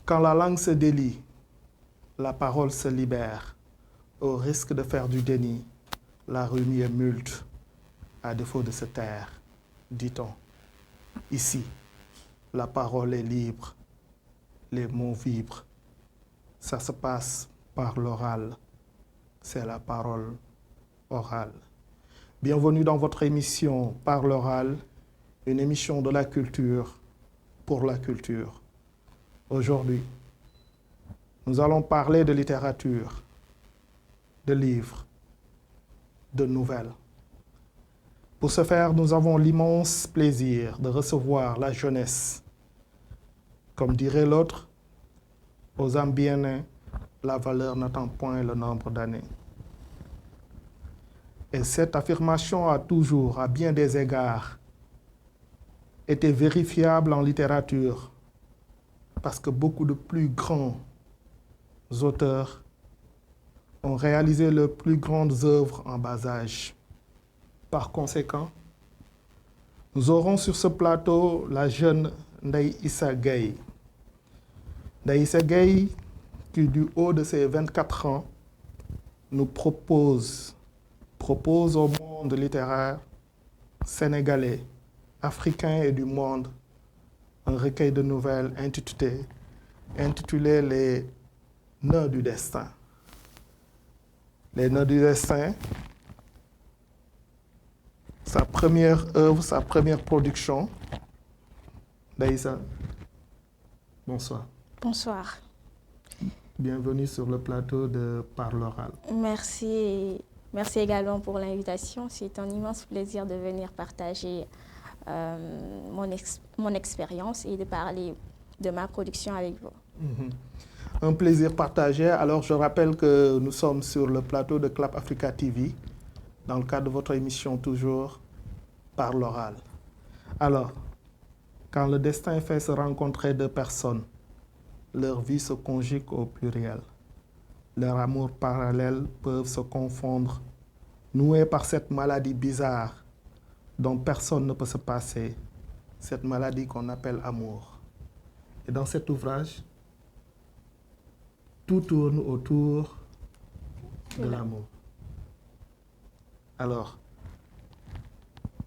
Quand la langue se délie, la parole se libère. Au risque de faire du déni, la rue est multe, à défaut de se taire, dit-on. Ici, la parole est libre, les mots vibrent. Ça se passe par l'oral, c'est la parole orale. Bienvenue dans votre émission Par l'oral, une émission de la culture pour la culture. Aujourd'hui, nous allons parler de littérature, de livres, de nouvelles. Pour ce faire, nous avons l'immense plaisir de recevoir la jeunesse. Comme dirait l'autre, aux âmes bien nées, la valeur n'attend point le nombre d'années. Et cette affirmation a toujours, à bien des égards, été vérifiable en littérature, parce que beaucoup de plus grands auteurs ont réalisé leurs plus grandes œuvres en bas âge. Par conséquent, nous aurons sur ce plateau la jeune Ndeye Issa Gueye. Ndeye Issa Gueye, qui du haut de ses 24 ans, nous propose au monde littéraire sénégalais, africain et du monde un recueil de nouvelles intitulé Les Nœuds du destin. Les Nœuds du destin, sa première œuvre, sa première production. Ndeye Issa, bonsoir. Bonsoir. Bienvenue sur le plateau de Par l'oral. Merci. Merci également pour l'invitation. C'est un immense plaisir de venir partager mon expérience et de parler de ma production avec vous. Un plaisir partagé. Alors, je rappelle que nous sommes sur le plateau de Clap Africa TV, dans le cadre de votre émission toujours Par l'oral. Alors, quand le destin fait se rencontrer deux personnes, leur vie se conjugue au pluriel. Leurs amours parallèles peuvent se confondre, noués par cette maladie bizarre dont personne ne peut se passer, cette maladie qu'on appelle amour. Et dans cet ouvrage, tout tourne autour de l'amour. Alors,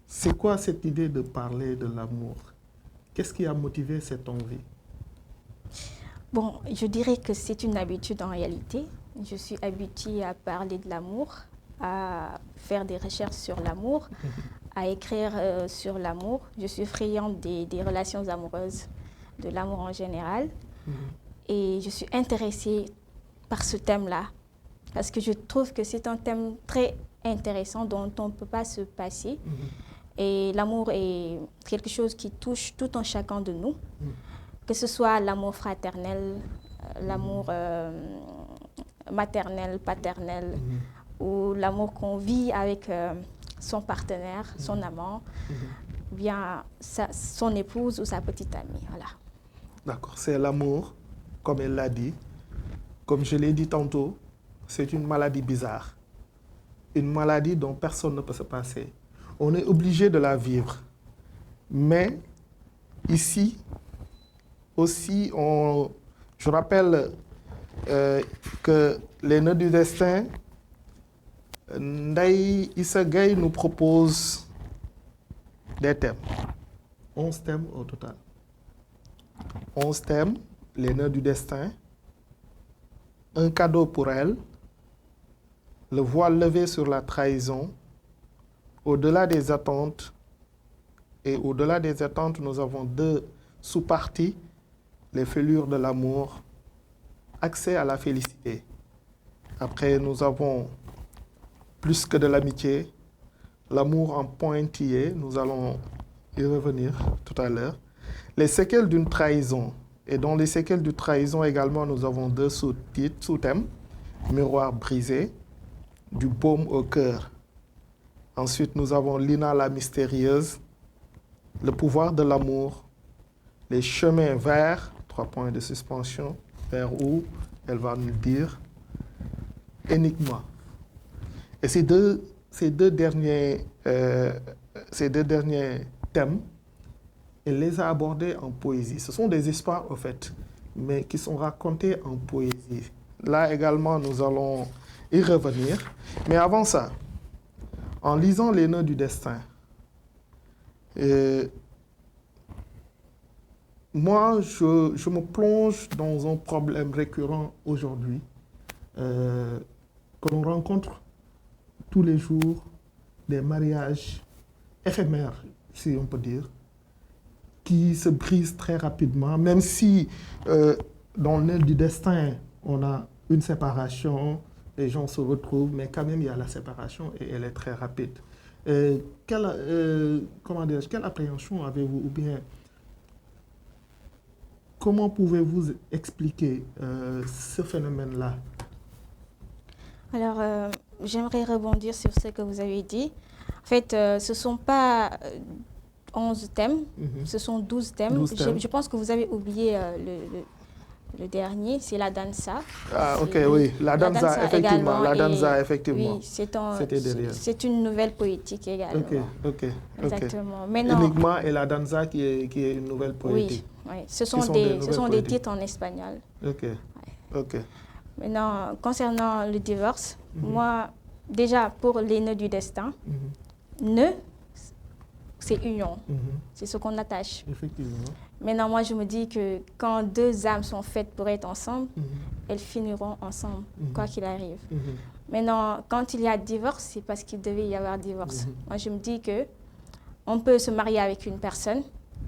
c'est quoi cette idée de parler de l'amour? Qu'est-ce qui a motivé cette envie? Bon, je dirais que c'est une habitude en réalité. Je suis habituée à parler de l'amour, à faire des recherches sur l'amour, à écrire sur l'amour. Je suis friande des relations amoureuses, de l'amour en général. Et je suis intéressée par ce thème-là, parce que je trouve que c'est un thème très intéressant dont on ne peut pas se passer. Et l'amour est quelque chose qui touche tout un chacun de nous, que ce soit l'amour fraternel, l'amour maternel, paternel, ou l'amour qu'on vit avec son partenaire, son amant, ou bien son épouse ou sa petite amie. Voilà. D'accord, c'est l'amour, comme elle l'a dit. Comme je l'ai dit tantôt, c'est une maladie bizarre. Une maladie dont personne ne peut se passer. On est obligé de la vivre. Mais ici, aussi, je rappelle que les nœuds du destin, Ndeye Issa Gueye nous propose des thèmes. 11 thèmes au total. 11 thèmes, les nœuds du destin. Un cadeau pour elle. Le voile levé sur la trahison. Au-delà des attentes. Et au-delà des attentes, nous avons deux sous-parties. Les fêlures de l'amour. Accès à la félicité. Après, nous avons plus que de l'amitié. L'amour en pointillé. Nous allons y revenir tout à l'heure. Les séquelles d'une trahison. Et dans les séquelles d'une trahison également, nous avons deux sous-titres, sous-thèmes. Miroir brisé. Du baume au cœur. Ensuite, nous avons Lina la mystérieuse. Le pouvoir de l'amour. Les chemins vers, 3 points de suspension, vers où elle va nous dire. Enigma. Et ces deux derniers thèmes, elle les a abordés en poésie. Ce sont des histoires, au fait, mais qui sont racontés en poésie. Là également, nous allons y revenir. Mais avant ça, en lisant Les Nœuds du destin, moi, je me plonge dans un problème récurrent aujourd'hui que l'on rencontre tous les jours, des mariages éphémères, si on peut dire, qui se brisent très rapidement, même si dans le nœud du destin, on a une séparation, les gens se retrouvent, mais quand même, il y a la séparation et elle est très rapide. Quelle appréhension avez-vous, ou bien comment pouvez-vous expliquer ce phénomène-là? Alors, j'aimerais rebondir sur ce que vous avez dit. En fait, ce ne sont pas 11 thèmes, ce sont 12 thèmes. 12 thèmes. Je pense que vous avez oublié le dernier, c'est la danza. Ah, ok, oui, la danza, effectivement. La danza, effectivement. Oui, c'est une nouvelle poétique également. Ok. Exactement. Maintenant, Enigma et la danza qui est une nouvelle poétique. Oui, ce sont des titres en espagnol. Ok. Maintenant, concernant le divorce, moi, déjà, pour les nœuds du destin, nœud, c'est union. C'est ce qu'on attache. Effectivement. Maintenant, moi, je me dis que quand deux âmes sont faites pour être ensemble, elles finiront ensemble, quoi qu'il arrive. Maintenant, quand il y a divorce, c'est parce qu'il devait y avoir divorce. Moi, je me dis que on peut se marier avec une personne,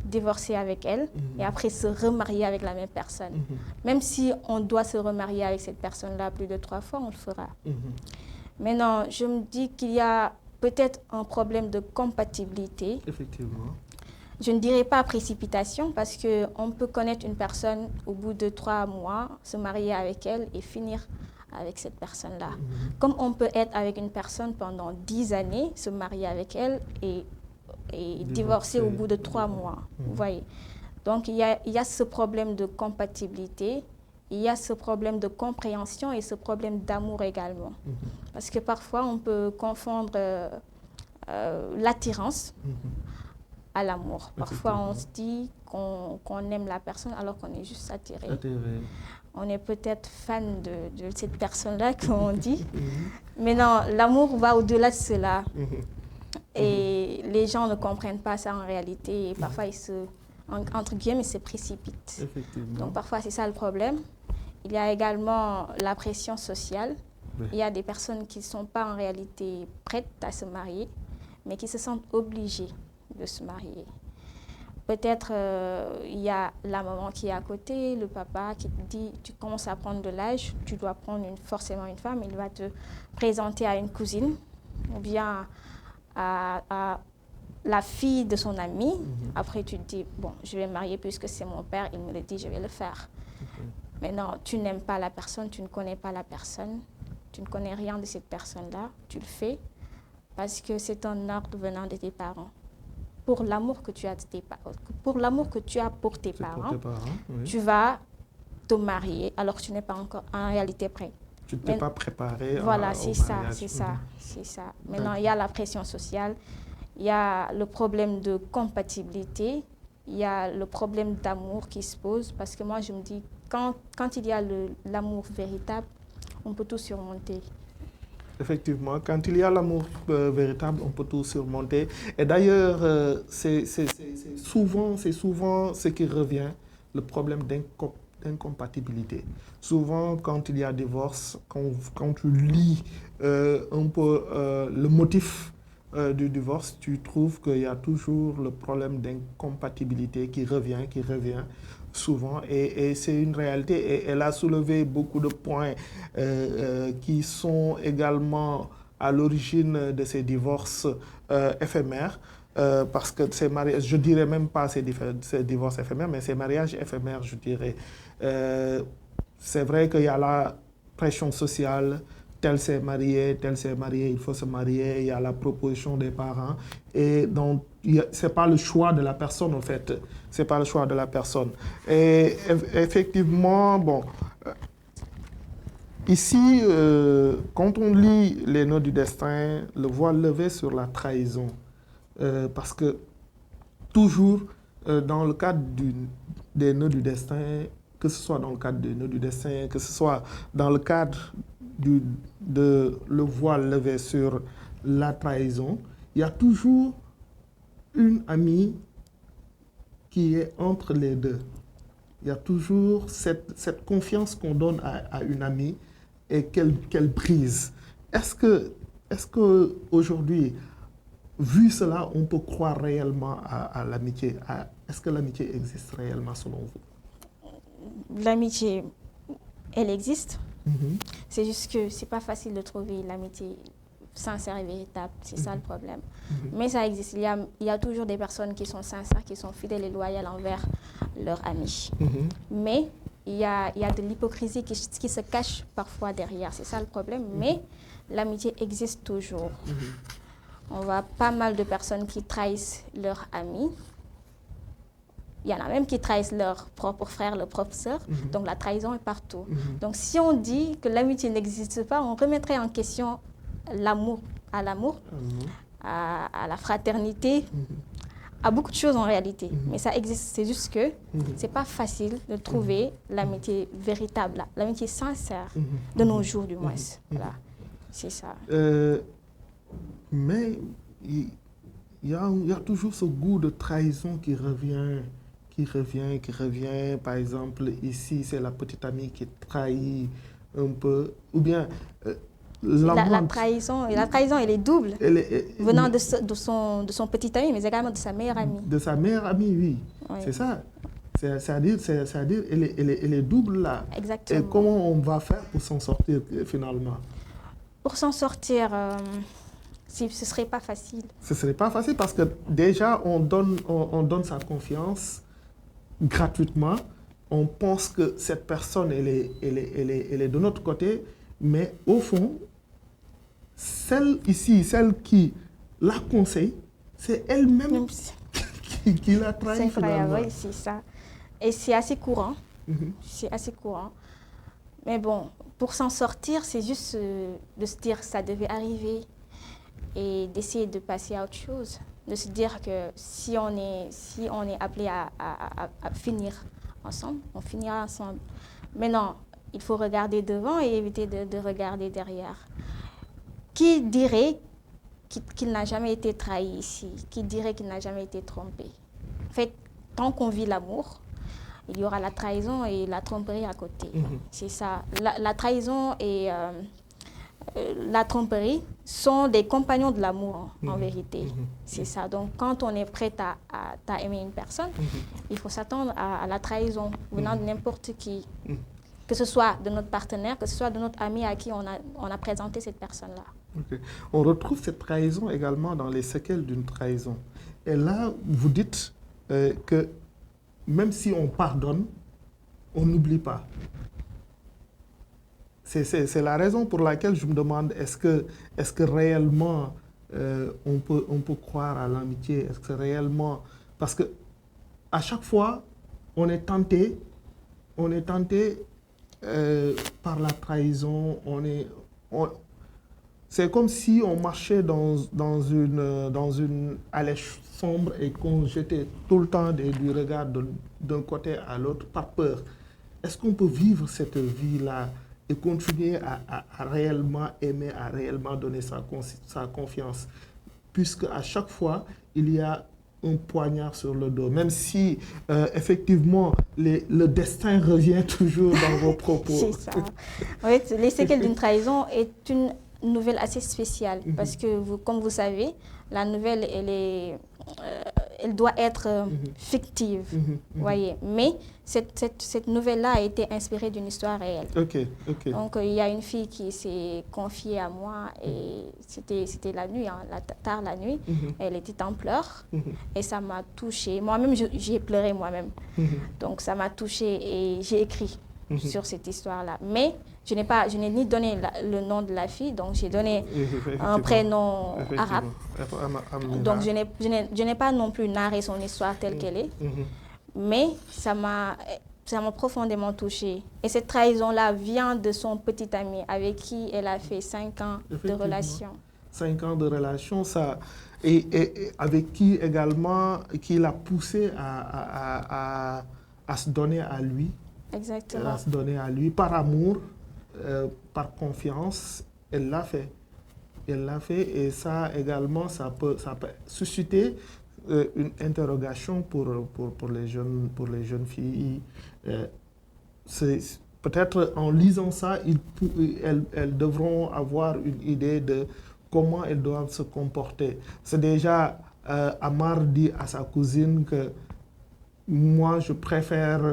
divorcer avec elle, et après se remarier avec la même personne. Même si on doit se remarier avec cette personne-là plus de 3 fois, on le fera. Maintenant, je me dis qu'il y a peut-être un problème de compatibilité. Effectivement. Je ne dirais pas précipitation, parce qu'on peut connaître une personne au bout de 3 mois, se marier avec elle et finir avec cette personne-là. Comme on peut être avec une personne pendant 10 années, se marier avec elle et divorcer au bout de 3 mois. Vous voyez. Donc, il y a ce problème de compatibilité, il y a ce problème de compréhension et ce problème d'amour également. Parce que parfois, on peut confondre l'attirance à l'amour. Parfois, on se dit qu'on aime la personne alors qu'on est juste attiré. On est peut-être fan de cette personne-là, comme on dit. Mais non, l'amour va au-delà de cela. Et les gens ne comprennent pas ça en réalité. Et parfois, entre guillemets, ils se précipitent. Donc parfois, c'est ça le problème. Il y a également la pression sociale. Il y a des personnes qui ne sont pas en réalité prêtes à se marier, mais qui se sentent obligées de se marier. Peut-être il y a la maman qui est à côté, le papa qui te dit tu commences à prendre de l'âge, tu dois prendre forcément une femme, il va te présenter à une cousine ou bien à la fille de son ami. Après tu te dis bon, je vais me marier puisque c'est mon père, il me le dit, je vais le faire. Mais non, tu n'aimes pas la personne, tu ne connais pas la personne, tu ne connais rien de cette personne-là, tu le fais parce que c'est un ordre venant de tes parents. Pour l'amour que tu as pour tes parents, tu vas te marier alors que tu n'es pas encore en réalité prêt. Tu ne t'es pas préparé. Voilà, c'est ça. Maintenant, il y a la pression sociale, il y a le problème de compatibilité, il y a le problème d'amour qui se pose parce que moi, je me dis, quand il y a l'amour véritable, on peut tout surmonter. Effectivement, quand il y a l'amour véritable, on peut tout surmonter. Et d'ailleurs, c'est souvent ce qui revient, le problème d'incompatibilité. Souvent, quand il y a divorce, quand tu lis un peu le motif du divorce, tu trouves qu'il y a toujours le problème d'incompatibilité qui revient souvent, et c'est une réalité, et elle a soulevé beaucoup de points qui sont également à l'origine de ces divorces éphémères, parce que ces mariages, je dirais même pas ces divorces éphémères, mais ces mariages éphémères, je dirais. C'est vrai qu'il y a la pression sociale, tel s'est marié, il faut se marier, il y a la proposition des parents, et donc c'est pas le choix de la personne en fait, c'est pas le choix de la personne. Et effectivement, bon, ici, quand on lit les nœuds du destin, le voile levé sur la trahison, parce que toujours dans le cadre des nœuds du destin, que ce soit dans le cadre du nœud du destin, que ce soit dans le cadre de le voile levé sur la trahison, il y a toujours une amie qui est entre les deux. Il y a toujours cette confiance qu'on donne à une amie et qu'elle brise. Est-ce que aujourd'hui, vu cela, on peut croire réellement à l'amitié? Est-ce que l'amitié existe réellement selon vous? L'amitié, elle existe. Mhm. C'est juste que c'est pas facile de trouver l'amitié sincère et véritable. C'est ça le problème. Mais ça existe. Il y a toujours des personnes qui sont sincères, qui sont fidèles et loyales envers leurs amis. Mais il y a de l'hypocrisie qui se cache parfois derrière. C'est ça le problème. Mais l'amitié existe toujours. On voit pas mal de personnes qui trahissent leurs amis. Il y en a même qui trahissent leur propre frère, leur propre sœur. Donc la trahison est partout. Donc si on dit que l'amitié n'existe pas, on remettrait en question l'amour, à la fraternité, à beaucoup de choses en réalité. Mais ça existe. C'est juste que c'est pas facile de trouver l'amitié véritable, l'amitié sincère de nos jours du moins. Voilà. C'est ça. Mais il y a toujours ce goût de trahison qui revient. Par exemple, ici, c'est la petite amie qui trahit un peu. Ou bien, la trahison, elle est double, venant de son petit ami, mais également de sa meilleure amie. De sa meilleure amie, oui. C'est ça. C'est-à-dire, elle est double là. Exactement. Et comment on va faire pour s'en sortir finalement? Pour s'en sortir, ce ne serait pas facile. Ce ne serait pas facile parce que déjà, on donne sa confiance gratuitement. On pense que cette personne, elle est de notre côté, mais au fond, celle qui la conseille, c'est elle-même qui l'a trahi. C'est vrai, oui, c'est ça. Et c'est assez courant. C'est assez courant. Mais bon, pour s'en sortir, c'est juste de se dire que ça devait arriver et d'essayer de passer à autre chose. De se dire que si on est appelé à finir ensemble, on finira ensemble. Mais non, il faut regarder devant et éviter de regarder derrière. Qui dirait qu'il n'a jamais été trahi ici? Qui dirait qu'il n'a jamais été trompé? En fait, tant qu'on vit l'amour, il y aura la trahison et la tromperie à côté. C'est ça. La trahison et la tromperie sont des compagnons de l'amour, en vérité. C'est ça. Donc, quand on est prêt à aimer une personne, il faut s'attendre à la trahison venant de n'importe qui. Que ce soit de notre partenaire, que ce soit de notre ami à qui on a présenté cette personne-là. Okay. On retrouve cette trahison également dans les séquelles d'une trahison. Et là, vous dites que même si on pardonne, on n'oublie pas. C'est la raison pour laquelle je me demande, est-ce que réellement on peut croire à l'amitié? Est-ce que réellement... Parce que à chaque fois, on est tenté par la trahison. C'est comme si on marchait dans une allée sombre et qu'on jetait tout le temps du regard d'un côté à l'autre par peur. Est-ce qu'on peut vivre cette vie-là et continuer à réellement aimer, à réellement donner sa confiance, puisque à chaque fois, il y a un poignard sur le dos, même si effectivement le destin revient toujours dans vos propos. C'est ça. Oui, les séquelles d'une trahison est une nouvelle assez spéciale parce que, comme vous savez, la nouvelle, elle doit être fictive, voyez. Mais cette nouvelle-là a été inspirée d'une histoire réelle. Donc, il y a une fille qui s'est confiée à moi et c'était la nuit, tard la nuit. Elle était en pleurs et ça m'a touchée. Moi-même, j'ai pleuré moi-même. Donc, ça m'a touchée et j'ai écrit sur cette histoire-là. Mais je n'ai ni donné le nom de la fille, donc j'ai donné un prénom arabe. Donc je n'ai pas non plus narré son histoire telle qu'elle est, mais ça m'a profondément touchée. Et cette trahison-là vient de son petit ami avec qui elle a fait 5 ans de relation. 5 ans de relation, ça, et avec qui également, qui l'a poussé à se donner à lui. Exactement. Elle a se donné à lui par amour, par confiance. Elle l'a fait. Elle l'a fait et ça également, ça peut susciter une interrogation pour les jeunes filles. Peut-être en lisant ça, elles devront avoir une idée de comment elles doivent se comporter. C'est déjà Amar dit à sa cousine que moi, je préfère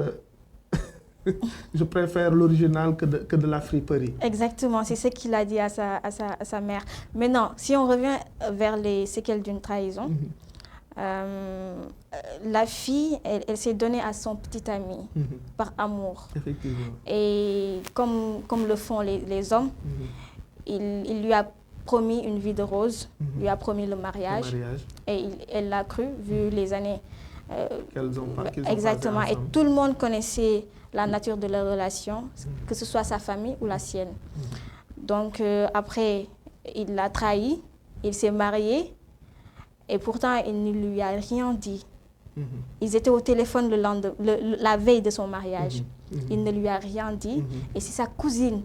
l'original que de la friperie. Exactement, c'est ce qu'il a dit à sa mère. Maintenant, si on revient vers les séquelles d'une trahison, la fille, elle s'est donnée à son petit ami par amour. Effectivement. Et comme le font les hommes, il lui a promis une vie de rose, lui a promis le mariage. Et elle l'a cru, vu les années qu'ils ont exactement. Et tout le monde connaissait la nature de leur relation, que ce soit sa famille ou la sienne. Donc après, il l'a trahi, il s'est marié, et pourtant il ne lui a rien dit. Ils étaient au téléphone la veille de son mariage. Il ne lui a rien dit, et c'est sa cousine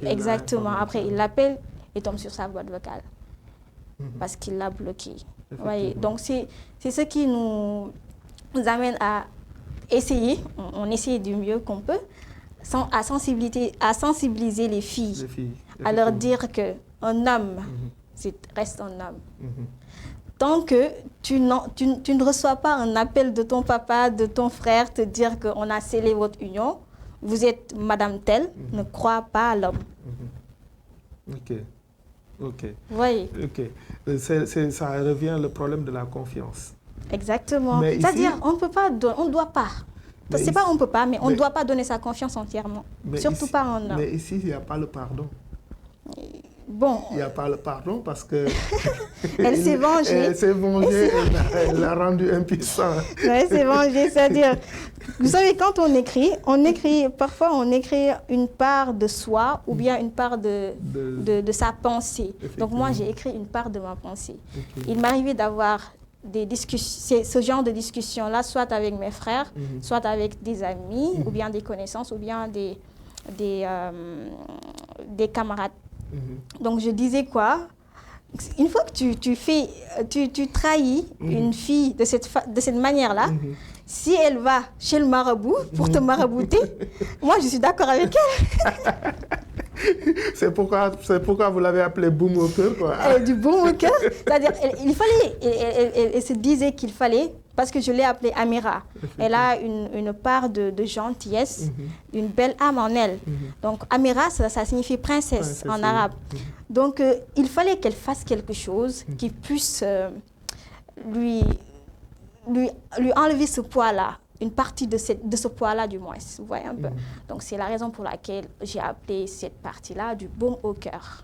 exactement. Après, il l'appelle et tombe sur sa boîte vocale parce qu'il l'a bloqué. Voyez, donc c'est ce qui nous amène à essayer, on essaie du mieux qu'on peut, à sensibiliser les filles à leur dire qu'un homme reste un homme. Tant que tu ne reçois pas un appel de ton papa, de ton frère, te dire qu'on a scellé votre union, vous êtes madame telle, ne crois pas à l'homme. Ok. Oui. Ok. Ça revient le problème de la confiance. Exactement. C'est-à-dire, on ne doit pas. C'est pas on ne peut pas, mais on ne doit pas donner sa confiance entièrement. Surtout pas en homme. Mais ici, il n'y a pas le pardon. Bon. Il n'y a pas le pardon parce que... Elle s'est vengée. Elle s'est vengée, elle l'a rendu impuissant. Oui, elle s'est vengée, c'est-à-dire... Vous savez, quand parfois on écrit une part de soi ou bien une part de sa pensée. Donc moi, j'ai écrit une part de ma pensée. Il m'arrivait d'avoir des discussions, ce genre de discussion-là, soit avec mes frères, soit avec des amis, ou bien des connaissances, ou bien des camarades. Donc je disais quoi? Une fois que tu trahis une fille de cette manière-là, si elle va chez le marabout pour te marabouter, moi je suis d'accord avec elle. C'est pourquoi vous l'avez appelée boum au cœur, quoi. Du boum au cœur, c'est-à-dire elle se disait qu'il fallait, parce que je l'ai appelée Amira. Elle a une part de gentillesse, une belle âme en elle. Donc Amira, ça signifie princesse en arabe. Donc il fallait qu'elle fasse quelque chose qui puisse lui enlever ce poids-là, une partie de ce poids-là du moins, vous voyez un peu. Donc c'est la raison pour laquelle j'ai appelé cette partie-là du baume au cœur.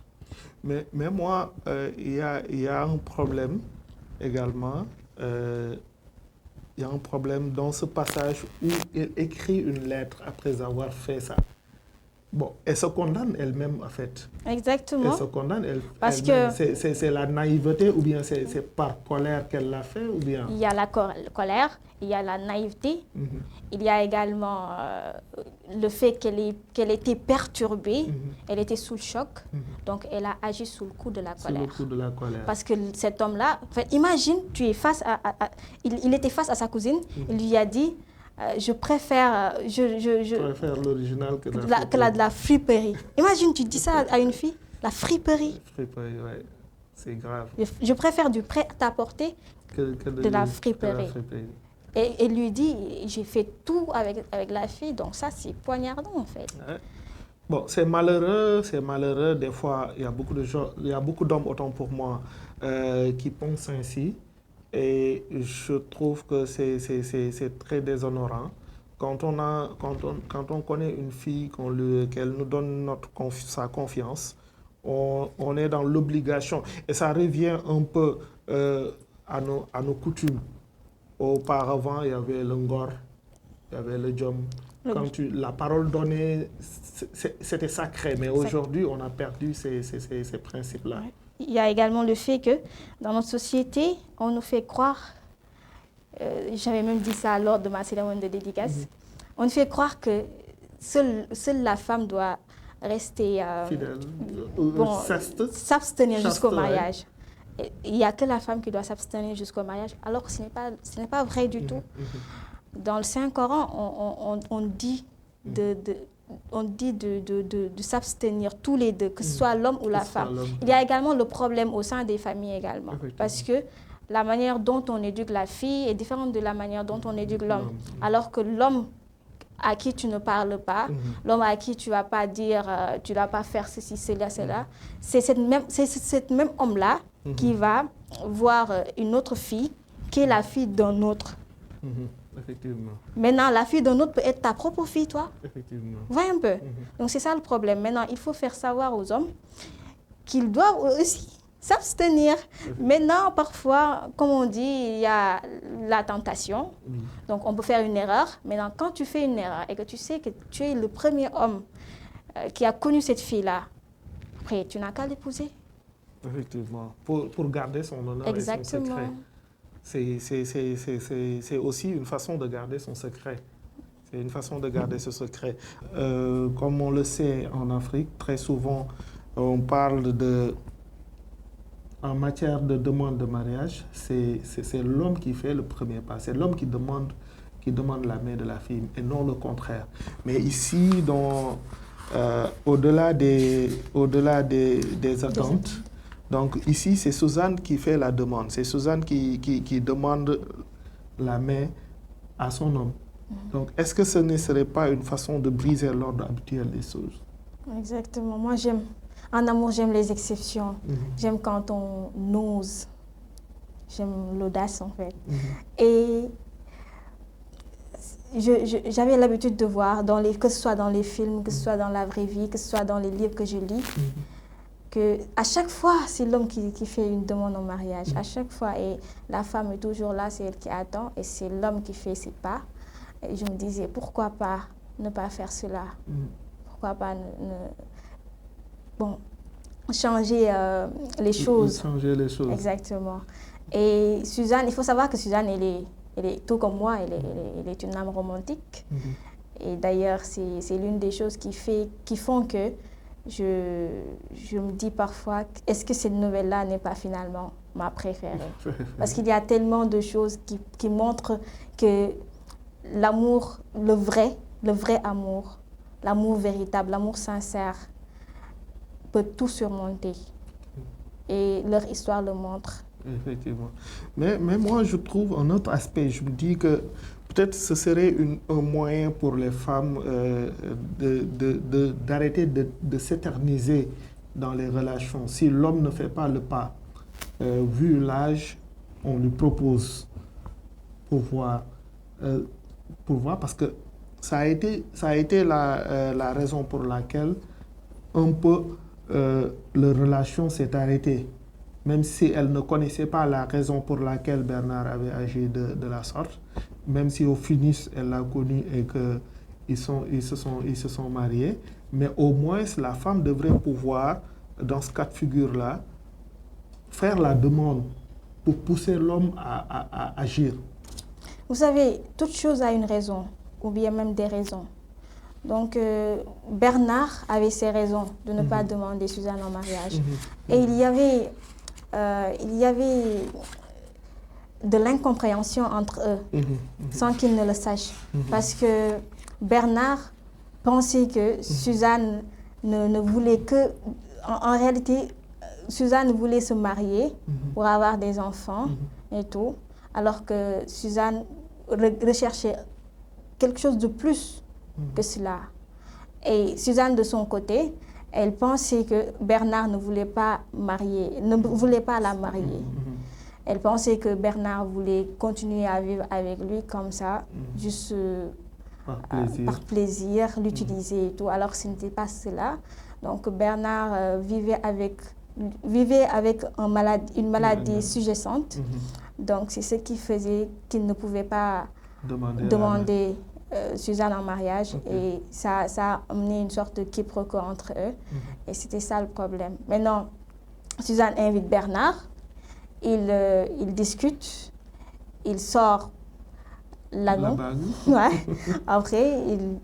Mais moi, il y a un problème également. Il y a un problème dans ce passage où elle écrit une lettre après avoir fait ça. Bon, elle se condamne elle-même, en fait. Exactement. Elle se condamne elle-même. Parce que c'est la naïveté ou bien c'est par colère qu'elle l'a fait ou bien... Il y a la colère, il y a la naïveté, il y a également le fait qu'elle était perturbée, elle était sous le choc, donc elle a agi sous le coup de la colère. Sous le coup de la colère. Parce que cet homme-là, en fait, imagine, tu es face il était face à sa cousine, il lui a dit... je préfère l'original que de la friperie. Imagine, tu dis ça à une fille, la friperie. La friperie, oui, c'est grave. Je préfère du prêt-à-porter que de la friperie. Et elle lui dit, j'ai fait tout avec la fille, donc ça c'est poignardant en fait. Ouais. Bon, c'est malheureux. Des fois, il y a beaucoup d'hommes, autant pour moi, qui pensent ainsi. Et je trouve que c'est très déshonorant. Quand on connaît une fille, qu'elle nous donne sa confiance, on est dans l'obligation. Et ça revient un peu à nos coutumes. Auparavant, il y avait le ngor, il y avait le djom. La parole donnée, c'était sacré. Mais aujourd'hui, on a perdu ces principes-là. Ouais. Il y a également le fait que dans notre société, on nous fait croire, j'avais même dit ça lors de ma cérémonie de dédicace, On nous fait croire que seule la femme doit rester Fidèle. S'abstenir jusqu'au Chaste, mariage. Et il n'y a que la femme qui doit s'abstenir jusqu'au mariage, alors que ce n'est pas vrai du tout. Dans le Saint-Coran, on dit de s'abstenir tous les deux, que ce soit l'homme ou la femme. Il y a également le problème au sein des familles également, parce que la manière dont on éduque la fille est différente de la manière dont on éduque l'homme. Alors que l'homme à qui tu ne parles pas, l'homme à qui tu ne vas pas dire, tu ne vas pas faire ceci, cela, c'est cet même homme-là qui va voir une autre fille qui est la fille d'un autre. Effectivement. Maintenant, la fille d'un autre peut être ta propre fille, toi. Effectivement. Vois un peu. Donc, c'est ça le problème. Maintenant, il faut faire savoir aux hommes qu'ils doivent aussi s'abstenir. Maintenant, parfois, comme on dit, il y a la tentation. Donc, on peut faire une erreur. Maintenant, quand tu fais une erreur et que tu sais que tu es le premier homme qui a connu cette fille-là, après, tu n'as qu'à l'épouser. Effectivement. Pour garder son honneur et son secret. C'est aussi une façon de garder son secret. C'est une façon de garder ce secret. Comme on le sait en Afrique, très souvent, on parle de... En matière de demande de mariage, c'est l'homme qui fait le premier pas. C'est l'homme qui demande la main de la fille et non le contraire. Mais ici, au-delà des attentes, donc ici, c'est Suzanne qui fait la demande. C'est Suzanne qui demande la main à son homme. Donc, est-ce que ce ne serait pas une façon de briser l'ordre habituel des choses? Exactement. Moi, en amour, j'aime les exceptions. J'aime quand on ose. J'aime l'audace, en fait. Et j'avais l'habitude de voir, que ce soit dans les films, que ce soit dans la vraie vie, que ce soit dans les livres que je lis, qu'à chaque fois, c'est l'homme qui fait une demande en mariage. À chaque fois. Et la femme est toujours là, c'est elle qui attend. Et c'est l'homme qui fait ses pas. Et je me disais, pourquoi pas ne pas faire cela? Pourquoi pas changer les choses. Changer les choses. Exactement. Et Suzanne, il faut savoir que Suzanne, elle est tout comme moi, elle est une âme romantique. Et d'ailleurs, c'est l'une des choses qui font que je me dis parfois, est-ce que cette nouvelle-là n'est pas finalement ma préférée? Parce qu'il y a tellement de choses qui montrent que l'amour, le vrai amour, l'amour véritable, l'amour sincère, peut tout surmonter. Et leur histoire le montre. Effectivement. Mais moi, je trouve un autre aspect. Je me dis que peut-être ce serait un moyen pour les femmes d'arrêter de s'éterniser dans les relations. Si l'homme ne fait pas le pas, vu l'âge, on lui propose pour voir parce que ça a été la raison pour laquelle un peu leur relation s'est arrêtée. Même si elle ne connaissait pas la raison pour laquelle Bernard avait agi de la sorte, même si au finish elle l'a connu et qu'ils se sont mariés, mais au moins la femme devrait pouvoir, dans ce cas de figure-là, faire la demande pour pousser l'homme à agir. Vous savez, toute chose a une raison, ou bien même des raisons. Donc, Bernard avait ses raisons de ne pas demander Suzanne en mariage. Et il y avait de l'incompréhension entre eux, sans qu'ils ne le sachent. Parce que Bernard pensait que Suzanne ne voulait que... En réalité, Suzanne voulait se marier pour avoir des enfants et tout, alors que Suzanne recherchait quelque chose de plus que cela. Et Suzanne, de son côté, elle pensait que Bernard ne voulait pas la marier. Elle pensait que Bernard voulait continuer à vivre avec lui comme ça, juste par plaisir, l'utiliser et tout. Alors ce n'était pas cela. Donc Bernard vivait avec une maladie sous-jacente. Donc c'est ce qui faisait qu'il ne pouvait pas demander Suzanne en mariage. Et ça a amené une sorte de quiproquo entre eux. Et c'était ça le problème. Maintenant, Suzanne invite Bernard, ils discutent, il sort l'anneau. La bague. Ouais. Après,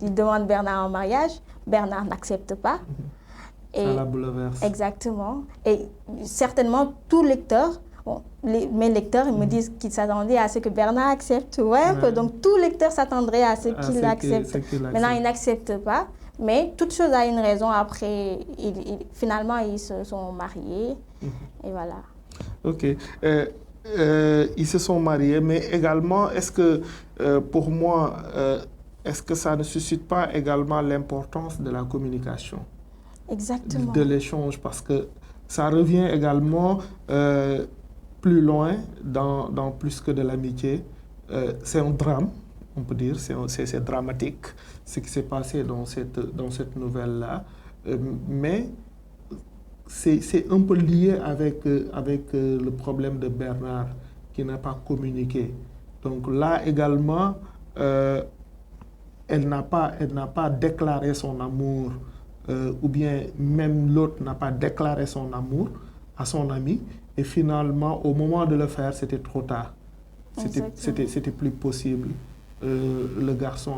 il demande Bernard en mariage. Bernard n'accepte pas. Ça la bouleverse. Exactement. Et certainement, tout lecteur, bon, mes lecteurs, ils me disent qu'ils s'attendaient à ce que Bernard accepte. Ouais. Donc, tout lecteur s'attendrait à ce qu'il accepte. Maintenant, il n'accepte pas. Mais toute chose a une raison. Après, finalement, ils se sont mariés. Et voilà. OK. Ils se sont mariés, mais également, est-ce que, pour moi, est-ce que ça ne suscite pas également l'importance de la communication? Exactement. De l'échange, parce que ça revient également plus loin dans plus que de l'amitié. C'est un drame, on peut dire, c'est dramatique ce qui s'est passé dans cette nouvelle-là, mais c'est un peu lié avec le problème de Bernard qui n'a pas communiqué. Donc là également, elle n'a pas déclaré son amour, ou bien même l'autre n'a pas déclaré son amour à son ami, et finalement, au moment de le faire, c'était trop tard. C'était plus possible. Le garçon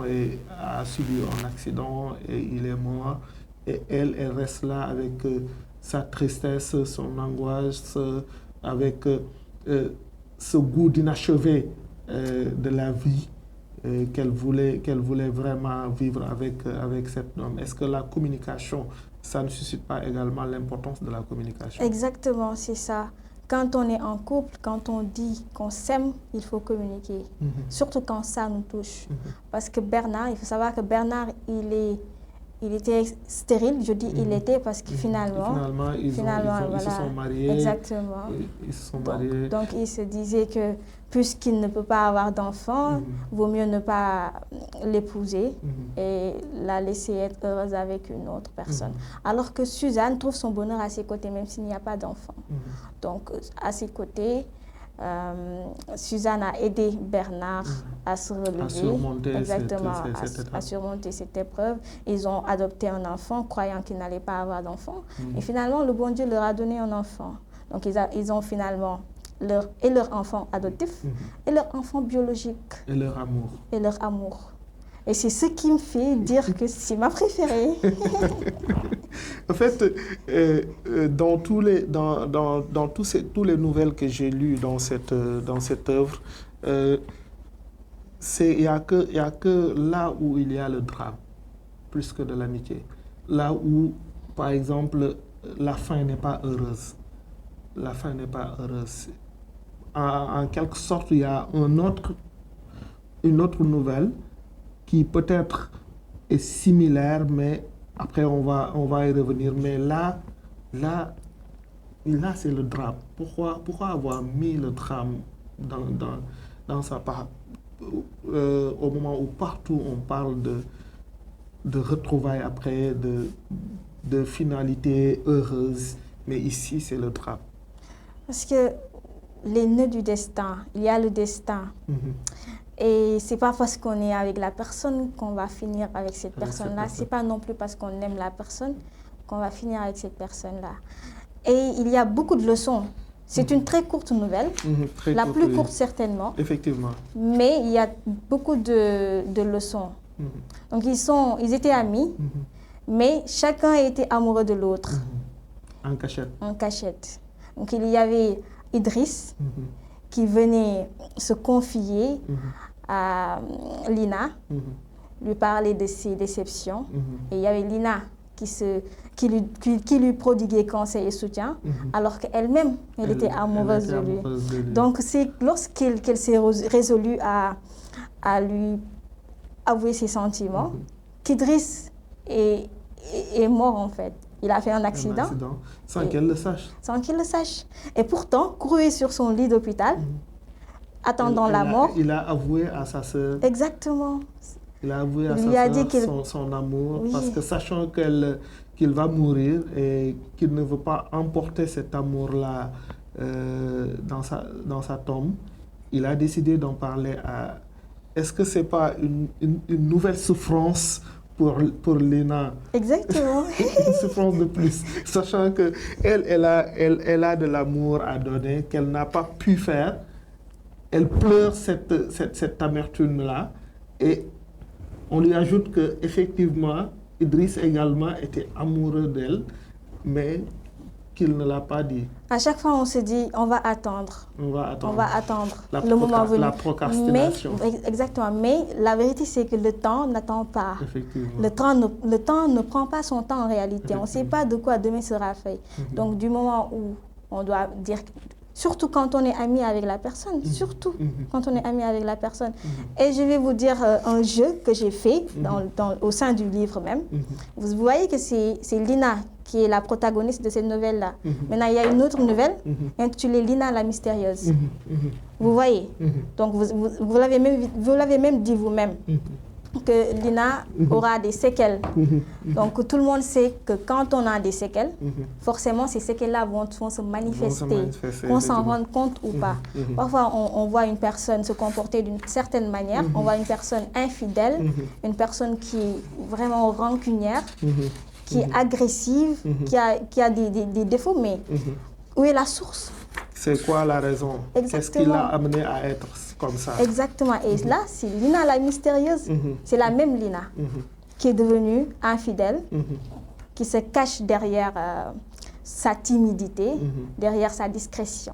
a subi un accident et il est mort, et elle reste là avec sa tristesse, son angoisse, avec ce goût d'inachevé de la vie qu'elle voulait vraiment vivre avec cet homme. Est-ce que la communication, ça ne suscite pas également l'importance de la communication? Exactement, c'est ça. Quand on est en couple, quand on dit qu'on s'aime, il faut communiquer. Surtout quand ça nous touche. Parce que Bernard, il faut savoir que Bernard, il était stérile. Je dis il était parce que finalement ils se sont mariés. Exactement. Ils se sont mariés. Donc il se disait que puisqu'il ne peut pas avoir d'enfant, vaut mieux ne pas l'épouser et la laisser être heureuse avec une autre personne. Alors que Suzanne trouve son bonheur à ses côtés, même s'il n'y a pas d'enfant. Donc à ses côtés, Suzanne a aidé Bernard à se relever, à surmonter cette épreuve. Ils ont adopté un enfant, croyant qu'ils n'allaient pas avoir d'enfant. Et finalement, le bon Dieu leur a donné un enfant. Donc ils ont finalement leur enfant adoptif et leur enfant biologique. Et leur amour. Et leur amour. Et c'est ce qui me fait dire que c'est ma préférée. En fait, dans tous les nouvelles que j'ai lues dans cette œuvre, il n'y a que là où il y a le drame, plus que de l'amitié. Là où, par exemple, la fin n'est pas heureuse. La fin n'est pas heureuse. En quelque sorte, il y a une autre nouvelle qui peut-être est similaire, mais après on va y revenir. Mais là c'est le drame. Pourquoi avoir mis le drame dans sa part au moment où partout on parle de retrouvailles après, de finalité heureuse, mais ici c'est le drame. Parce que les nœuds du destin, il y a le destin. Et c'est pas parce qu'on est avec la personne qu'on va finir avec cette personne-là. C'est pas non plus parce qu'on aime la personne qu'on va finir avec cette personne-là. Et il y a beaucoup de leçons. C'est une très courte nouvelle, plus courte certainement. Effectivement. Mais il y a beaucoup de leçons. Donc ils étaient amis, mais chacun était amoureux de l'autre. En cachette. En cachette. Donc il y avait Idriss qui venait se confier à Lina, lui parler de ses déceptions. Et il y avait Lina qui lui prodiguait conseils et soutien, alors qu'elle-même, elle était amoureuse de lui. Donc c'est lorsqu'elle s'est résolue à lui avouer ses sentiments qu'Idriss est mort en fait. Il a fait un accident sans qu'elle le sache. Sans qu'il le sache. Et pourtant, croué sur son lit d'hôpital, attendant la mort. Il a avoué à sa sœur. Exactement. Il a avoué à sa sœur son amour, parce que sachant qu'il va mourir et qu'il ne veut pas emporter cet amour-là dans sa tombe, il a décidé d'en parler à... Est-ce que ce n'est pas une nouvelle souffrance pour Lina? Exactement. Une souffrance de plus, sachant qu'elle a de l'amour à donner, qu'elle n'a pas pu faire. elle pleure cette amertume-là, et on lui ajoute qu'effectivement, Idriss également était amoureux d'elle, mais qu'il ne l'a pas dit. À chaque fois, on se dit, on va attendre. On va attendre. On va attendre le moment venu. La procrastination. Exactement. Mais la vérité, c'est que le temps n'attend pas. Effectivement. Le temps ne prend pas son temps en réalité. On ne sait pas de quoi demain sera fait. Donc, du moment où on doit dire... Surtout quand on est ami avec la personne, surtout quand on est ami avec la personne. Et je vais vous dire un jeu que j'ai fait au sein du livre même. Vous voyez que c'est Lina qui est la protagoniste de cette nouvelle-là. Maintenant, il y a une autre nouvelle intitulée Lina la mystérieuse. Vous voyez? Donc, vous l'avez même dit vous-même. Que Lina aura des séquelles. Donc, tout le monde sait que quand on a des séquelles, forcément, ces séquelles-là vont se manifester, qu'on s'en rende compte ou pas. Parfois, on voit une personne se comporter d'une certaine manière, on voit une personne infidèle, une personne qui est vraiment rancunière, qui est agressive, qui a des défauts, mais où est la source? C'est quoi la raison? Qu'est-ce qui l'a amené à être comme ça? Exactement. Et là, c'est Lina la mystérieuse. C'est la même Lina qui est devenue infidèle, qui se cache derrière sa timidité, derrière sa discrétion.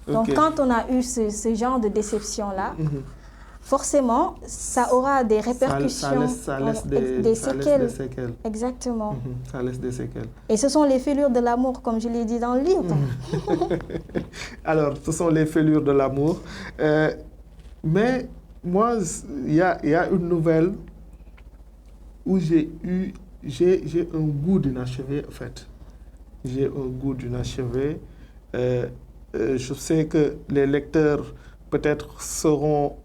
Donc, quand on a eu ce genre de déception-là, forcément, ça aura des répercussions, ça laisse des séquelles. Exactement. Ça laisse des séquelles. Et ce sont les fêlures de l'amour, comme je l'ai dit dans le livre. Alors, ce sont les fêlures de l'amour. Mais moi, il y a une nouvelle où j'ai un goût d'inachevé, en fait. J'ai un goût d'inachevé. Je sais que les lecteurs, peut-être, seront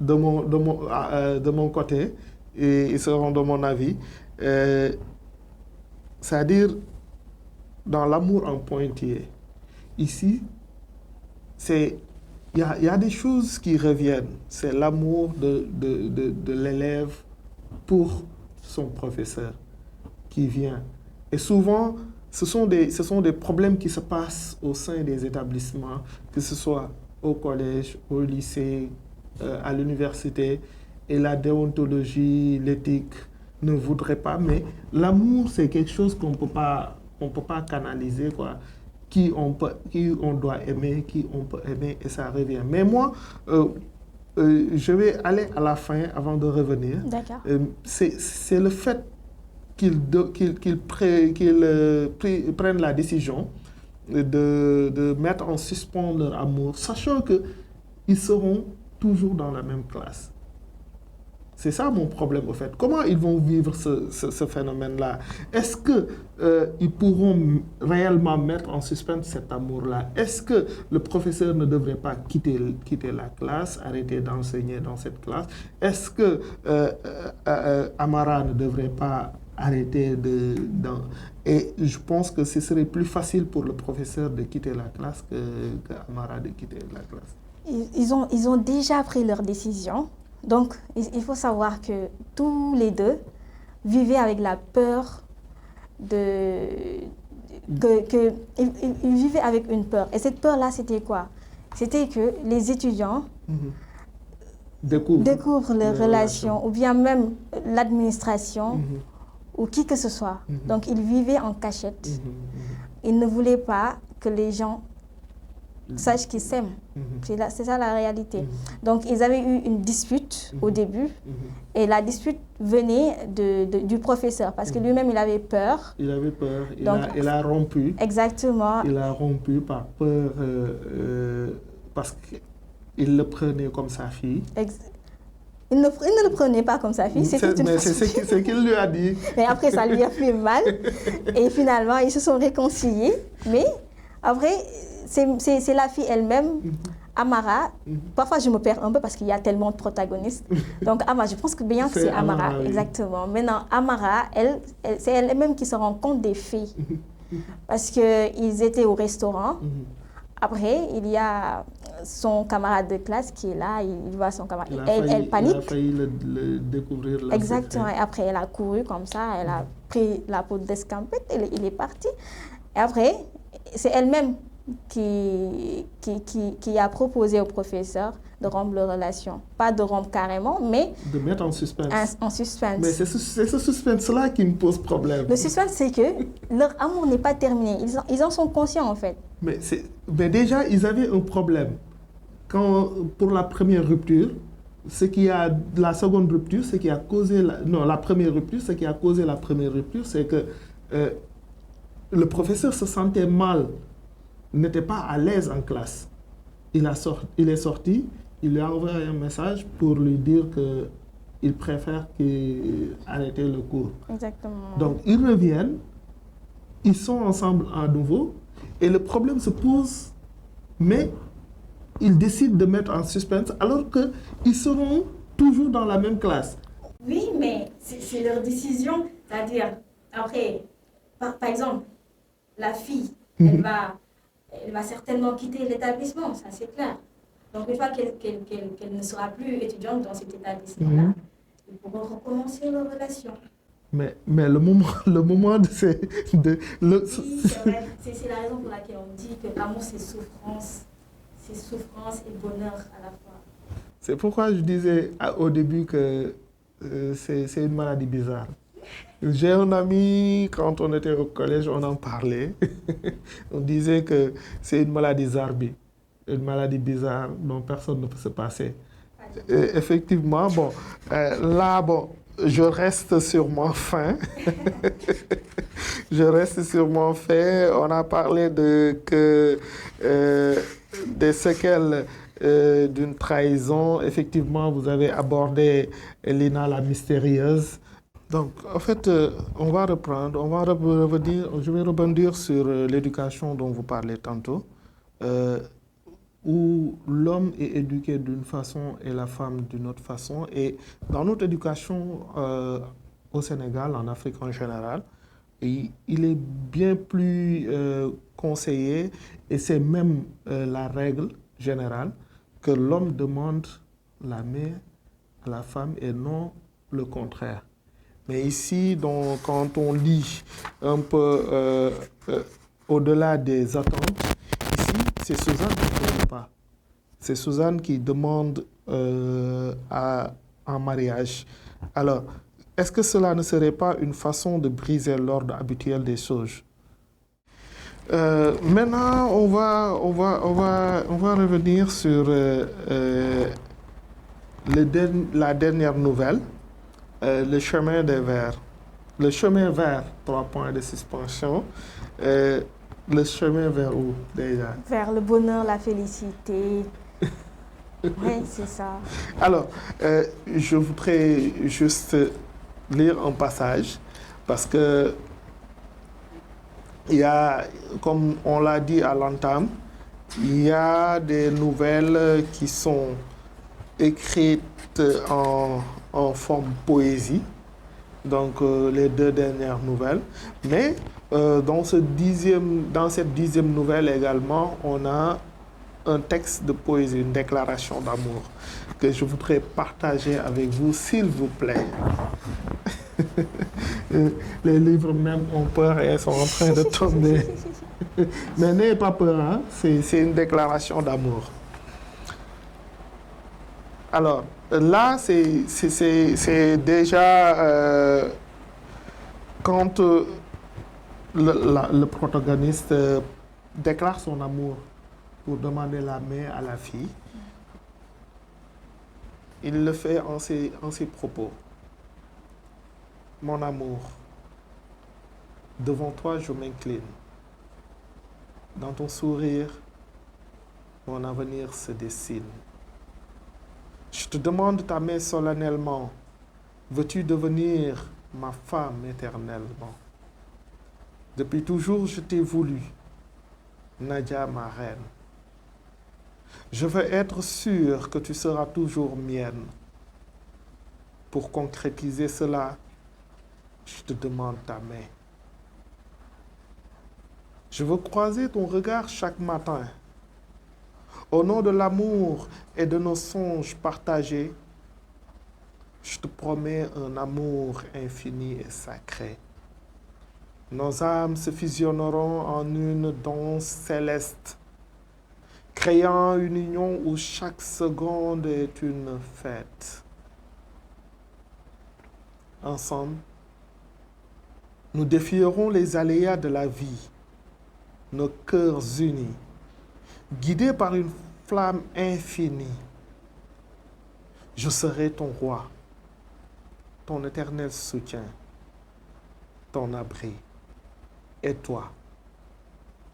de mon côté, et ils seront de mon avis. C'est-à-dire, dans l'amour en pointillé, ici, il y a des choses qui reviennent. C'est l'amour de l'élève pour son professeur qui vient. Et souvent, ce sont des problèmes qui se passent au sein des établissements, que ce soit au collège, au lycée, à l'université, et la déontologie, l'éthique ne voudraient pas, mais l'amour, c'est quelque chose qu'on peut pas canaliser, quoi. Qui on doit aimer, qui on peut aimer, et ça revient. Mais moi, je vais aller à la fin avant de revenir. D'accord. C'est le fait qu'ils prennent la décision de mettre en suspens leur amour, sachant qu'ils seront toujours dans la même classe. C'est ça mon problème, au fait. Comment ils vont vivre ce phénomène-là? Est-ce qu'ils pourront réellement mettre en suspens cet amour-là? Est-ce que le professeur ne devrait pas quitter la classe, arrêter d'enseigner dans cette classe? Est-ce que Amara ne devrait pas arrêter Et je pense que ce serait plus facile pour le professeur de quitter la classe que Amara de quitter la classe. Ils ont déjà pris leur décision. Donc, il faut savoir que tous les deux vivaient avec la peur ils vivaient avec une peur. Et cette peur-là, c'était quoi? C'était que les étudiants découvrent les relations, ou bien même l'administration, ou qui que ce soit. Donc, ils vivaient en cachette. Ils ne voulaient pas que les gens sachent qu'ils s'aiment. C'est ça la réalité. Donc, ils avaient eu une dispute au début, et la dispute venait du professeur, parce que lui-même, il avait peur. Il avait peur. Il a rompu. Exactement. Il a rompu par peur, parce qu'il le prenait comme sa fille. Il ne le prenait pas comme sa fille. C'est ce qu'il lui a dit. Mais après, ça lui a fait mal. Et finalement, ils se sont réconciliés. Mais après, c'est la fille elle-même, Amara. Parfois, je me perds un peu parce qu'il y a tellement de protagonistes. Donc, Amara, je pense que bien c'est Amara, oui. Exactement. Maintenant, Amara, c'est elle-même qui se rend compte des faits. Parce qu'ils étaient au restaurant. Après, il y a son camarade de classe qui est là, il voit son camarade. Elle panique. Elle a failli le découvrir. Là, exactement. Et après, elle a couru comme ça, elle a pris la peau d'escampette, il est parti. Et après, c'est elle-même qui a proposé au professeur de rompre la relation. Pas de rompre carrément, mais De mettre en suspense. en suspense. Mais c'est ce suspense-là qui me pose problème. Le suspense, c'est que leur amour n'est pas terminé. Ils en sont conscients, en fait. Mais déjà, ils avaient un problème. Pour la première rupture, la seconde rupture, ce qui a causé la première rupture, ce qui a causé la première rupture, c'est que le professeur se sentait mal, n'était pas à l'aise en classe. Il est sorti, il lui a envoyé un message pour lui dire qu'il préfère arrêter le cours. Exactement. Donc, ils reviennent, ils sont ensemble à nouveau, et le problème se pose, mais ils décident de mettre en suspense alors qu'ils seront toujours dans la même classe. Oui, mais c'est leur décision. C'est-à-dire, après, par exemple, la fille, elle va certainement quitter l'établissement, ça c'est clair. Donc une fois qu'elle ne sera plus étudiante dans cet établissement-là, ils pourront recommencer leur relation. Mais le moment de ces... Oui, c'est vrai. C'est la raison pour laquelle on dit que l'amour c'est souffrance et bonheur à la fois. C'est pourquoi je disais au début que c'est une maladie bizarre. J'ai un ami, quand on était au collège, on en parlait. On disait que c'est une maladie zarbi, une maladie bizarre dont personne ne peut se passer. Et effectivement, je reste sûrement fin. Je reste sûrement fin. On a parlé des séquelles d'une trahison. Effectivement, vous avez abordé Lina la mystérieuse. Donc, en fait, on va reprendre, je vais rebondir sur l'éducation dont vous parlez tantôt, où l'homme est éduqué d'une façon et la femme d'une autre façon. Et dans notre éducation au Sénégal, en Afrique en général, il est bien plus conseillé, et c'est même la règle générale, que l'homme demande la main à la femme et non le contraire. Mais ici, quand on lit un peu au-delà des attentes, ici, c'est Suzanne qui ne demande pas. C'est Suzanne qui demande en mariage. Alors, est-ce que cela ne serait pas une façon de briser l'ordre habituel des choses? Maintenant, on va revenir sur la dernière nouvelle. Le chemin des vers. Le chemin vers, 3 points de suspension. Le chemin vers où, déjà? Vers le bonheur, la félicité. Oui, c'est ça. Alors, je voudrais juste lire un passage, parce que il y a, comme on l'a dit à l'entame, il y a des nouvelles qui sont écrites en forme poésie, donc les 2 dernières nouvelles. Mais dans cette 10e nouvelle également, on a un texte de poésie, une déclaration d'amour que je voudrais partager avec vous, s'il vous plaît. Les livres même ont peur et sont en train de tomber. Mais n'ayez pas peur, hein? C'est une déclaration d'amour. Alors, là, c'est déjà quand le protagoniste déclare son amour pour demander la main à la fille. Il le fait en ces propos. Mon amour, devant toi je m'incline. Dans ton sourire, mon avenir se dessine. Je te demande ta main solennellement. Veux-tu devenir ma femme éternellement? Depuis toujours, je t'ai voulu, Nadia, ma reine. Je veux être sûr que tu seras toujours mienne. Pour concrétiser cela, je te demande ta main. Je veux croiser ton regard chaque matin. Au nom de l'amour et de nos songes partagés, je te promets un amour infini et sacré. Nos âmes se fusionneront en une danse céleste créant une union où chaque seconde est une fête. Ensemble, nous défierons les aléas de la vie, nos cœurs unis, guidés par une flamme infinie. Je serai ton roi, ton éternel soutien, ton abri, et toi,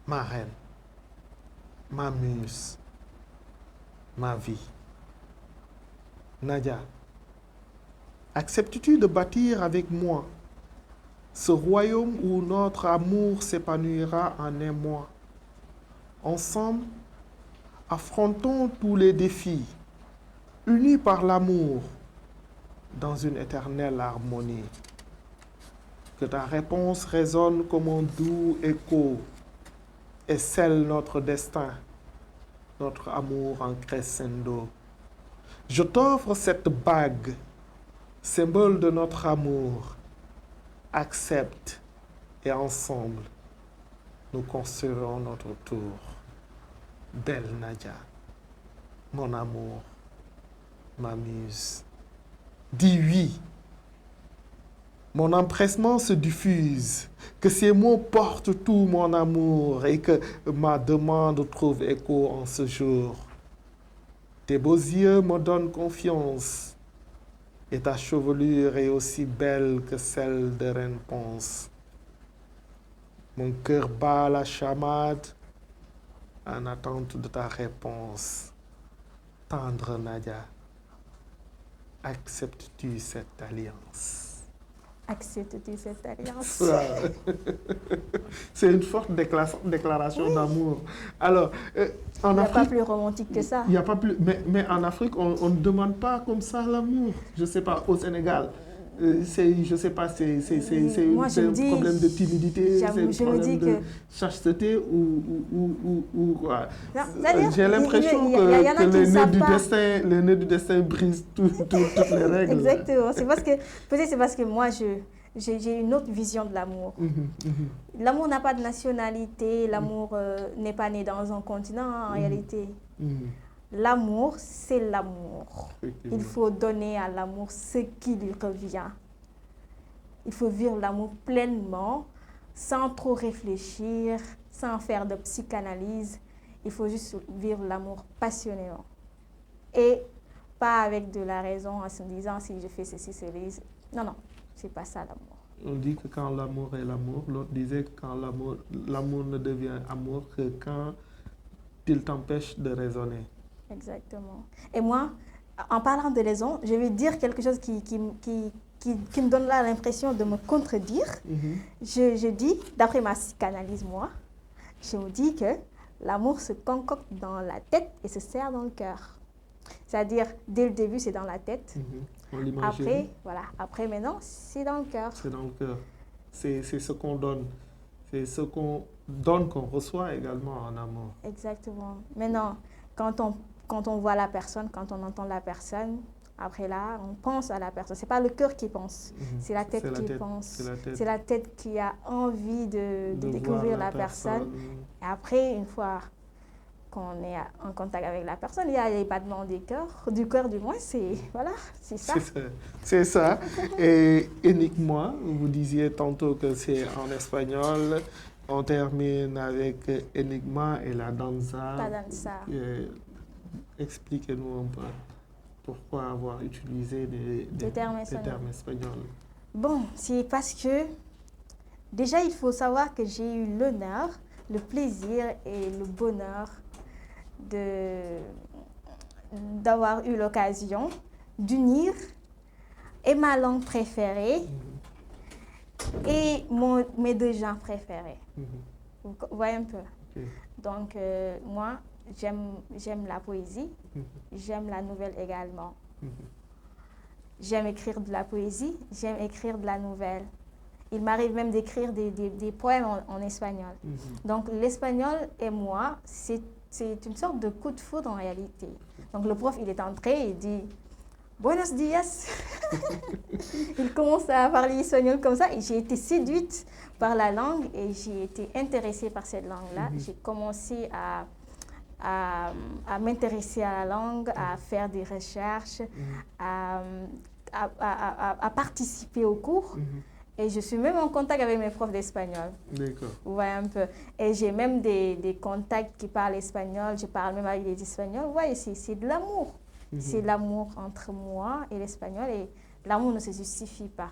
ma reine, ma muse, ma vie. Nadia, acceptes-tu de bâtir avec moi ce royaume où notre amour s'épanouira en un mois? Ensemble, affrontons tous les défis, unis par l'amour, dans une éternelle harmonie. Que ta réponse résonne comme un doux écho et scelle notre destin, notre amour en crescendo. Je t'offre cette bague, symbole de notre amour. Accepte et ensemble, nous construirons notre tour. Belle Nadia, mon amour, ma muse. Dis oui. Mon empressement se diffuse, que ces mots portent tout mon amour et que ma demande trouve écho en ce jour. Tes beaux yeux me donnent confiance et ta chevelure est aussi belle que celle de Reine Ponce. Mon cœur bat la chamade en attente de ta réponse. Tendre Nadia, acceptes-tu cette alliance? Acceptes-tu cette alliance? C'est une forte déclaration d'amour. Alors, en Il n'y a Afrique, pas plus romantique que ça. il n'y a pas plus. Mais en Afrique, on ne demande pas comme ça l'amour. Je ne sais pas, au Sénégal, je ne sais pas, c'est Moi, je un me dis, problème de timidité, c'est un je me problème dis de que chasteté ou quoi. non, c'est-à-dire, J'ai l'impression il y en a que qui ne savent pas. les nœuds du destin brisent toutes les règles. Exactement. C'est parce que peut-être c'est parce que moi j'ai une autre vision de l'amour. L'amour n'a pas de nationalité, l'amour n'est pas né dans un continent en réalité. L'amour, c'est l'amour. Il faut donner à l'amour ce qui lui revient. Il faut vivre l'amour pleinement, sans trop réfléchir, sans faire de psychanalyse. Il faut juste vivre l'amour passionnément. Et pas avec de la raison en se disant si je fais ceci, c'est cela. Non, non, c'est pas ça l'amour. On dit que quand l'amour est l'amour, l'autre disait que quand l'amour ne devient amour que quand il t'empêche de raisonner. Exactement. Et moi, en parlant de raison, je vais dire quelque chose qui me donne là l'impression de me contredire. Je dis, d'après ma psychanalyse, moi, je me dis que l'amour se concocte dans la tête et se serre dans le cœur. C'est-à-dire, dès le début, c'est dans la tête. On l'imagine. Après, voilà. Après, maintenant, c'est dans le cœur. C'est dans le cœur. C'est ce qu'on donne. C'est ce qu'on donne qu'on reçoit également en amour. Exactement. Maintenant, quand on voit la personne, quand on entend la personne, après là, on pense à la personne. Ce n'est pas le cœur qui pense, c'est la tête qui pense. C'est la tête qui a envie de découvrir la personne. Et après, une fois qu'on est en contact avec la personne, il y a les battements du cœur du moins, c'est ça. C'est ça. Et uniquement, vous disiez tantôt que c'est en espagnol. On termine avec Enigma et la danza. La danza. Expliquez-nous un peu pourquoi avoir utilisé des termes espagnols. Bon, c'est parce que déjà, il faut savoir que j'ai eu l'honneur, le plaisir et le bonheur d'avoir eu l'occasion d'unir et ma langue préférée et mes deux genres préférés. Vous voyez un peu. Donc, moi, j'aime la poésie, j'aime la nouvelle également. J'aime écrire de la poésie, j'aime écrire de la nouvelle. Il m'arrive même d'écrire des poèmes en espagnol. Donc, l'espagnol et moi, c'est une sorte de coup de foudre en réalité. Donc, le prof, il est entré et dit « Buenos días ». Il commence à parler espagnol comme ça et j'ai été séduite par la langue et j'ai été intéressée par cette langue-là. J'ai commencé à à m'intéresser à la langue, à faire des recherches, à, à participer aux cours. Et je suis même en contact avec mes profs d'espagnol. D'accord. Ouais, un peu. Et j'ai même des contacts qui parlent espagnol. Je parle même avec des Espagnols. Ouais, c'est de l'amour. C'est de l'amour entre moi et l'espagnol. Et l'amour ne se justifie pas.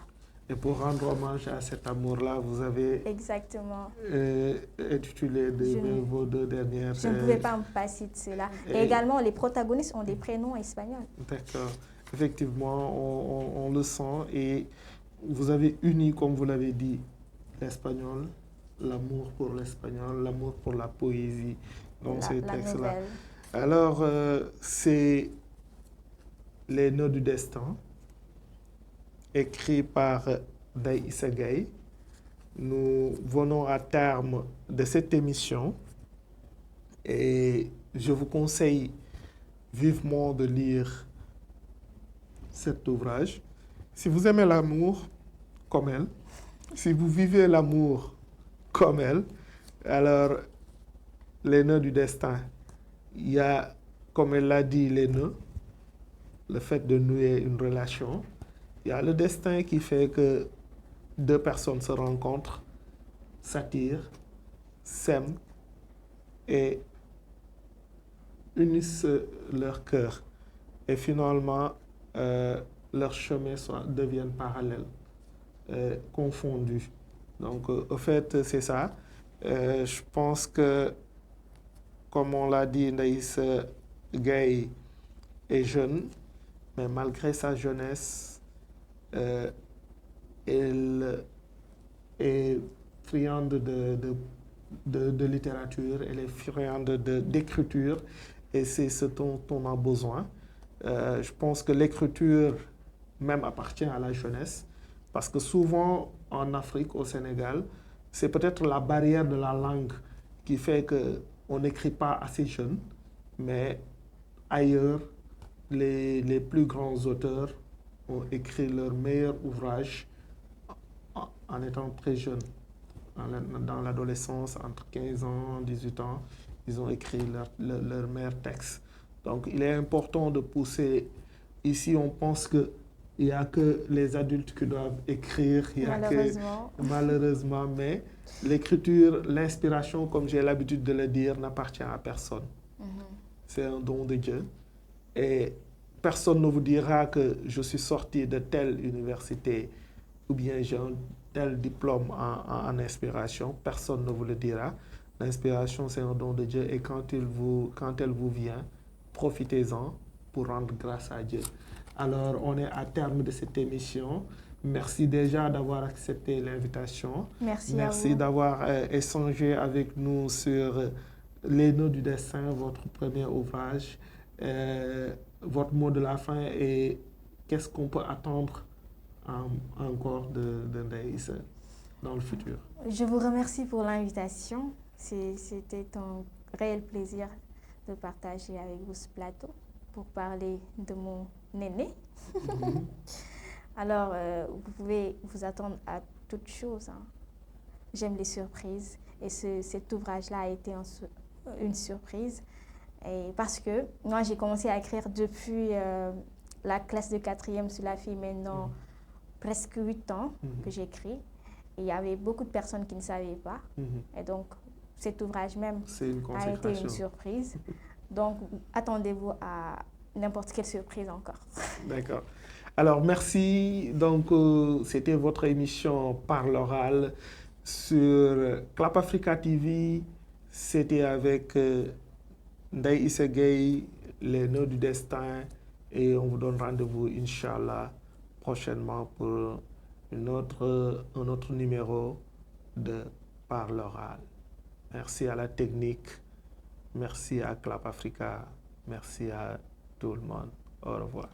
Et pour rendre hommage à cet amour-là, vous avez exactement intitulé vos 2 dernières... Je ne pouvais pas me passer de cela. Et également, les protagonistes ont des prénoms espagnols. D'accord. Effectivement, on le sent. Et vous avez uni, comme vous l'avez dit, l'espagnol, l'amour pour l'espagnol, l'amour pour la poésie dans ces textes-là. Alors, c'est Les Nœuds du Destin, écrit par Ndeye Issa Gueye. Nous venons à terme de cette émission et je vous conseille vivement de lire cet ouvrage. Si vous aimez l'amour comme elle, si vous vivez l'amour comme elle, alors Les Nœuds du Destin, il y a, comme elle l'a dit, les nœuds, le fait de nouer une relation. Il y a le destin qui fait que 2 personnes se rencontrent, s'attirent, s'aiment et unissent leur cœur. Et finalement, leurs chemins deviennent parallèles, confondus. Donc, au fait, c'est ça. Je pense que, comme on l'a dit, Ndeye Issa Gueye est jeune, mais malgré sa jeunesse, elle est friande de littérature, elle est friande d'écriture, et c'est ce dont on a besoin. Je pense que l'écriture même appartient à la jeunesse, parce que souvent en Afrique, au Sénégal, c'est peut-être la barrière de la langue qui fait qu'on n'écrit pas assez jeune, mais ailleurs, les plus grands auteurs ont écrit leurs meilleurs ouvrages en étant très jeunes. Dans l'adolescence, entre 15 ans et 18 ans, ils ont écrit leurs meilleurs textes. Donc, il est important de pousser. Ici, on pense qu'il n'y a que les adultes qui doivent écrire. Malheureusement, mais l'écriture, l'inspiration, comme j'ai l'habitude de le dire, n'appartient à personne. C'est un don de Dieu. Et personne ne vous dira que je suis sorti de telle université ou bien j'ai un tel diplôme en inspiration. Personne ne vous le dira. L'inspiration, c'est un don de Dieu. Et quand elle vous vient, profitez-en pour rendre grâce à Dieu. Alors, on est à terme de cette émission. Merci déjà d'avoir accepté l'invitation. Merci d'avoir échangé avec nous sur Les Nœuds du Destin, votre premier ouvrage. Votre mot de la fin et qu'est-ce qu'on peut attendre encore de Ndeye Issa dans le futur? Je vous remercie pour l'invitation. C'était un réel plaisir de partager avec vous ce plateau pour parler de mon aîné. Alors, vous pouvez vous attendre à toute chose. Hein. J'aime les surprises et cet ouvrage-là a été une surprise. Et parce que moi, j'ai commencé à écrire depuis la classe de 4e sur la fille, maintenant presque 8 ans que j'écris. Et il y avait beaucoup de personnes qui ne savaient pas. Et donc, cet ouvrage même a été une surprise. Donc, attendez-vous à n'importe quelle surprise encore. D'accord. Alors, merci. Donc, c'était votre émission Par l'oral sur Clap Africa TV. C'était avec Ndeye Issa Gueye, Les Nœuds du Destin. Et on vous donne rendez-vous, Inch'Allah, prochainement pour un autre numéro de Par l'oral. Merci à la technique. Merci à Clap Africa. Merci à tout le monde. Au revoir.